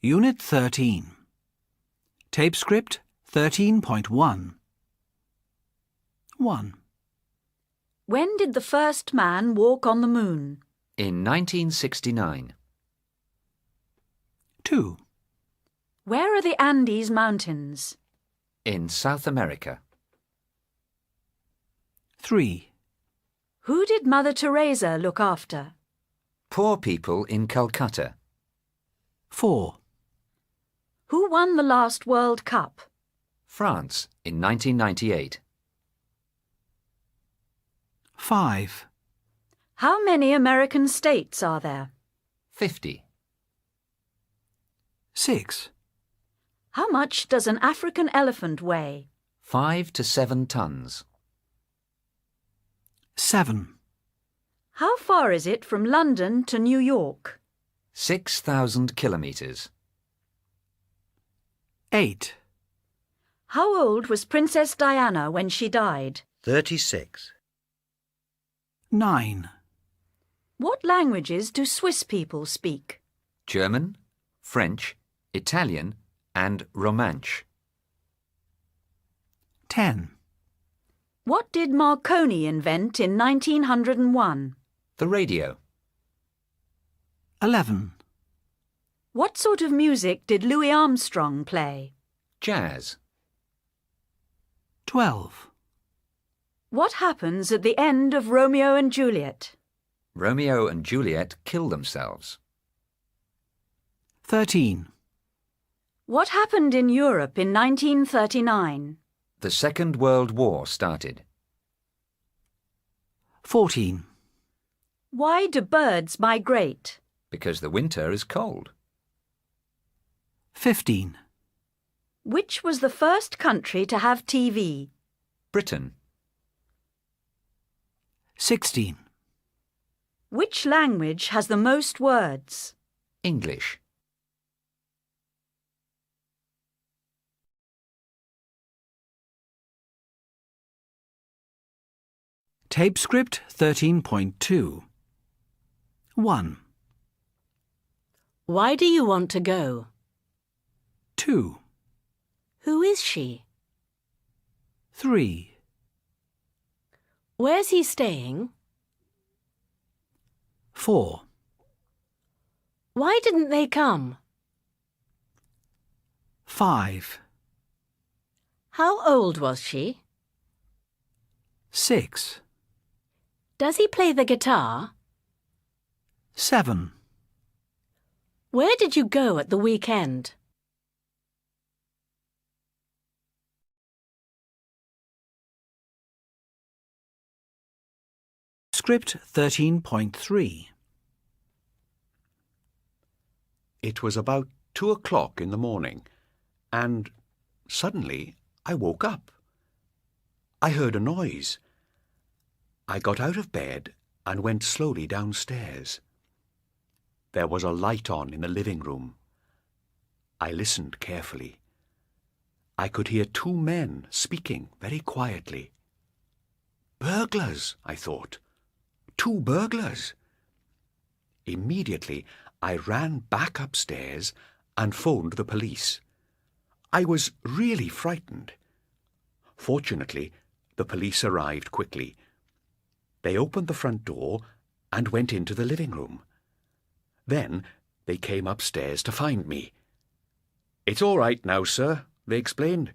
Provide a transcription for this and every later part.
Unit 13. Tape script 13.1. 1. When did the first man walk on the moon? In 1969. 2. Where are the Andes Mountains? In South America. 3. Who did Mother Teresa look after? Poor people in Calcutta. 4. Who won the last World Cup? France in 1998. 5. How many American states are there? 50. 6. How much does an African elephant weigh? 5 to 7 tons. 7. How far is it from London to New York? 6,000 kilometres. 8. How old was Princess Diana when she died? 36. 9. What languages do Swiss people speak? German, French, Italian and Romansh. 10. What did Marconi invent in 1901? The radio. 11. What sort of music did Louis Armstrong play? Jazz. 12. What happens at the end of Romeo and Juliet? Romeo and Juliet kill themselves. 13. What happened in Europe in 1939? The Second World War started. 14. Why do birds migrate? Because the winter is cold. 15. Which was the first country to have TV? Britain. 16. Which language has the most words? English. Tape script 13.2. 1. Why do you want to go? 2. Who is she? 3. Where's he staying? 4. Why didn't they come? 5. How old was she? 6. Does he play the guitar? 7. Where did you go at the weekend? Script 13.3. It was about 2 o'clock in the morning, and suddenly I woke up. I heard a noise. I got out of bed and went slowly downstairs. There was a light on in the living room. I listened carefully. I could hear 2 men speaking very quietly. Burglars, I thought. 2 burglars. Immediately, I ran back upstairs and phoned the police. I was really frightened. Fortunately, the police arrived quickly. They opened the front door and went into the living room. Then they came upstairs to find me. "It's all right now, sir," they explained.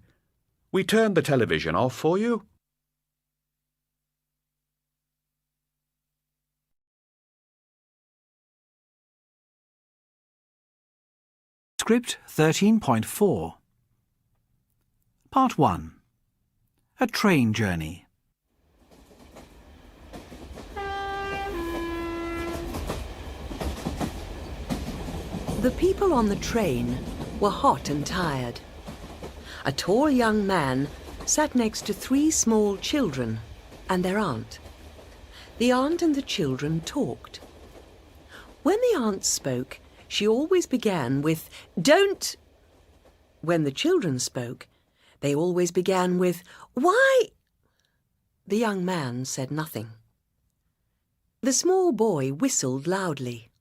"We turned the television off for you." Script 13.4. Part 1. A train journey. The people on the train were hot and tired. A tall young man sat next to 3 small children and their aunt. The aunt and the children talked. When the aunt spoke, she always began with, "Don't." When the children spoke, they always began with, "Why?" The young man said nothing. The small boy whistled loudly.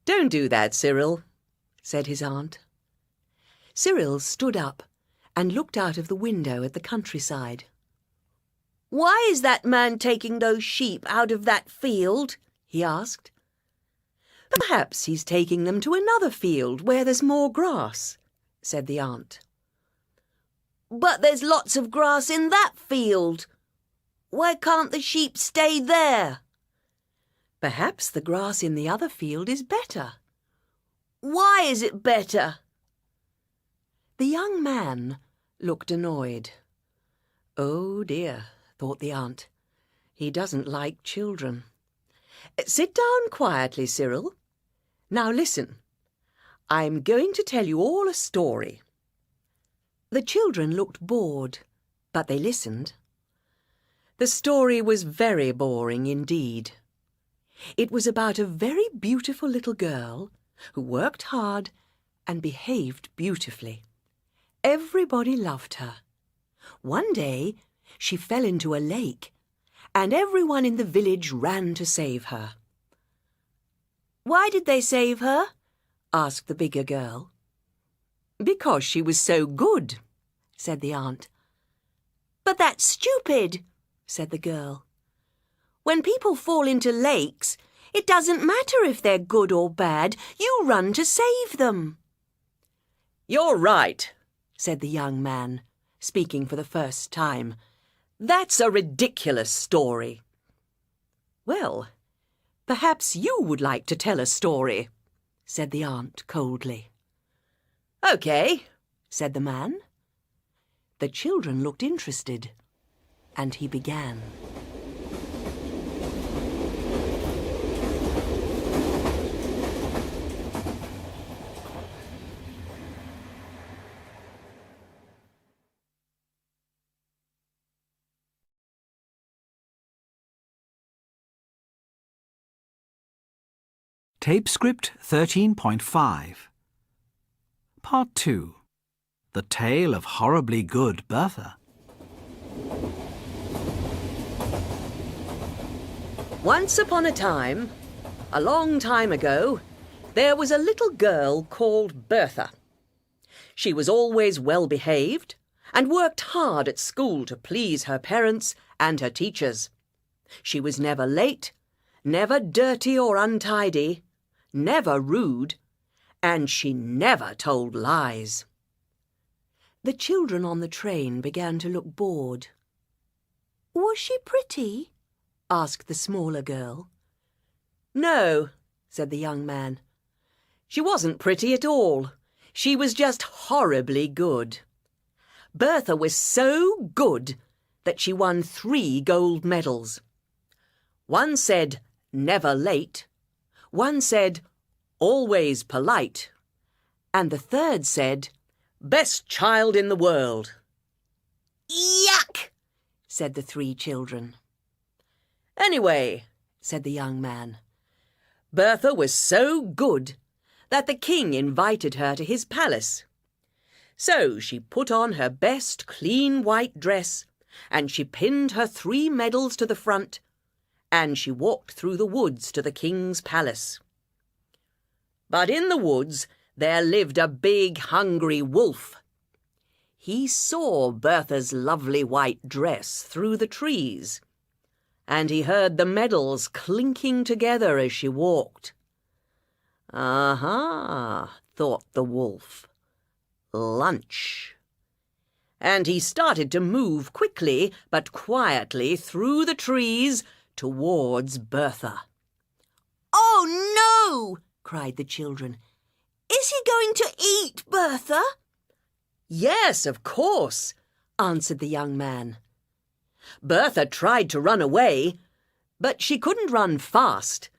"Don't do that, Cyril. said his aunt. Cyril stood up and looked out of the window at the countryside. "Why is that man taking those sheep out of that field?" he asked. "Perhaps he's taking them to another field where there's more grass," said the aunt. "But there's lots of grass in that field. Why can't the sheep stay there?" "Perhaps the grass in the other field is better." "Why is it better?" The young man looked annoyed. "Oh dear," thought the aunt. "He doesn't like children. Sit down quietly, Cyril. Now listen. I'm going to tell you all a story." The children looked bored, but they listened. The story was very boring indeed. It was about a very beautiful little girl who worked hard and behaved beautifully. Everybody loved her. One day she fell into a lake, and everyone in the village ran to save her. "Why did they save her?" asked the bigger girl. "Because she was so good," said the aunt. "But that's stupid," said the girl. "When people fall into lakes, it doesn't matter if they're good or bad. You run to save them." "You're right," said the young man, speaking for the first time. "That's a ridiculous story." "Well, perhaps you would like to tell a story," said the aunt coldly. "OK," said the man. The children looked interested, and he began. Tape script 13.5. Part 2. The Tale of Horribly Good Bertha. Once upon a time, a long time ago, there was a little girl called Bertha. She was always well behaved and worked hard at school to please her parents and her teachers. She was never late, never dirty or untidy, never rude, and she never told lies. The children on the train began to look bored. "Was she pretty?" asked the smaller girl. "No," said the young man. "She wasn't pretty at all. She was just horribly good. Bertha was so good that she won 3 gold medals. One said, 'Never late.' One said, 'Always polite.' And the third said, 'Best child in the world.'" "Yuck!" said the 3 children. "Anyway," said the young man, "Bertha was so good that the king invited her to his palace. So she put on her best clean white dress, and she pinned her 3 medals to the front, and she walked through the woods to the king's palace. But in the woods there lived a big hungry wolf. He saw Bertha's lovely white dress through the trees, and he heard the medals clinking together as she walked. "Aha," thought the wolf, "lunch." And he started to move quickly but quietly through the trees towards Bertha. "Oh no!" cried the children. "Is he going to eat Bertha?" "Yes, of course," answered the young man. Bertha tried to run away, but she couldn't run fast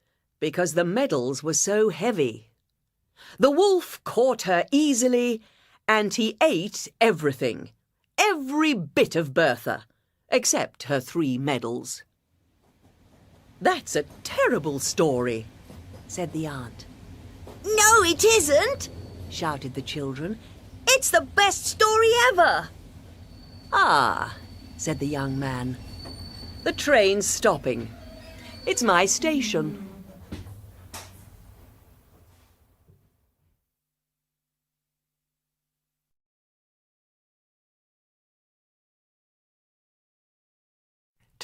because the medals were so heavy. The wolf caught her easily, and he ate everything, every bit of Bertha, except her 3 medals. "That's a terrible story," said the aunt. "No, it isn't," shouted the children. "It's the best story ever." "Ah," said the young man. "The train's stopping. It's my station."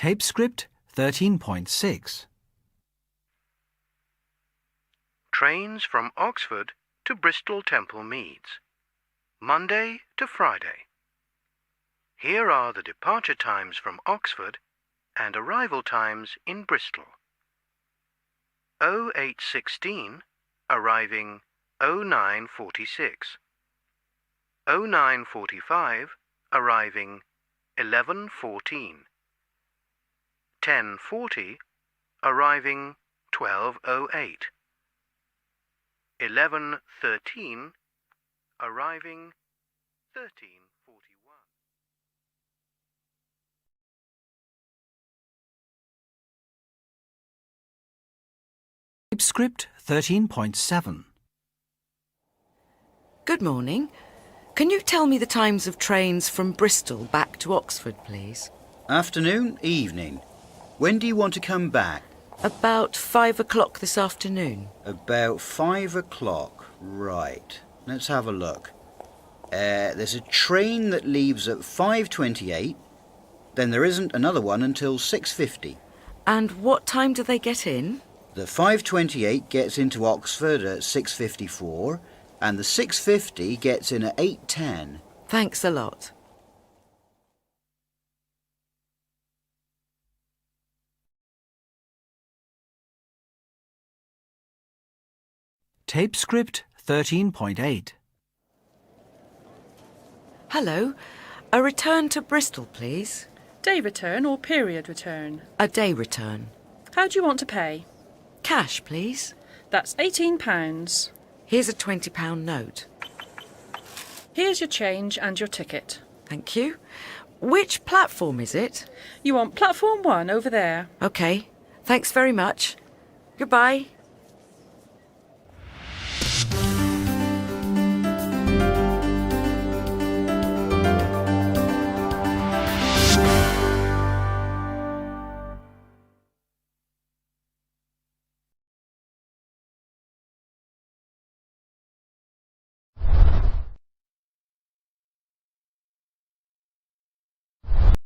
Tape script 13.6. Trains from Oxford to Bristol Temple Meads, Monday to Friday. Here are the departure times from Oxford and arrival times in Bristol. 08:16, arriving 09:46. 09:45, arriving 11:14. 10:40, arriving 12:08. 11:13, arriving 13:41. Tape script 13.7. Good morning. Can you tell me the times of trains from Bristol back to Oxford, please? Afternoon, evening. When do you want to come back? About 5 o'clock this afternoon. About 5 o'clock. Right. Let's have a look. There's a train that leaves at 5:28. Then there isn't another one until 6:50. And what time do they get in? The 5:28 gets into Oxford at 6:54, and the 6:50 gets in at 8:10. Thanks a lot. Tape script 13.8. Hello. A return to Bristol, please. Day return or period return? A day return. How do you want to pay? Cash, please. That's £18. Here's a £20 note. Here's your change and your ticket. Thank you. Which platform is it? You want platform 1 over there. OK. Thanks very much. Goodbye.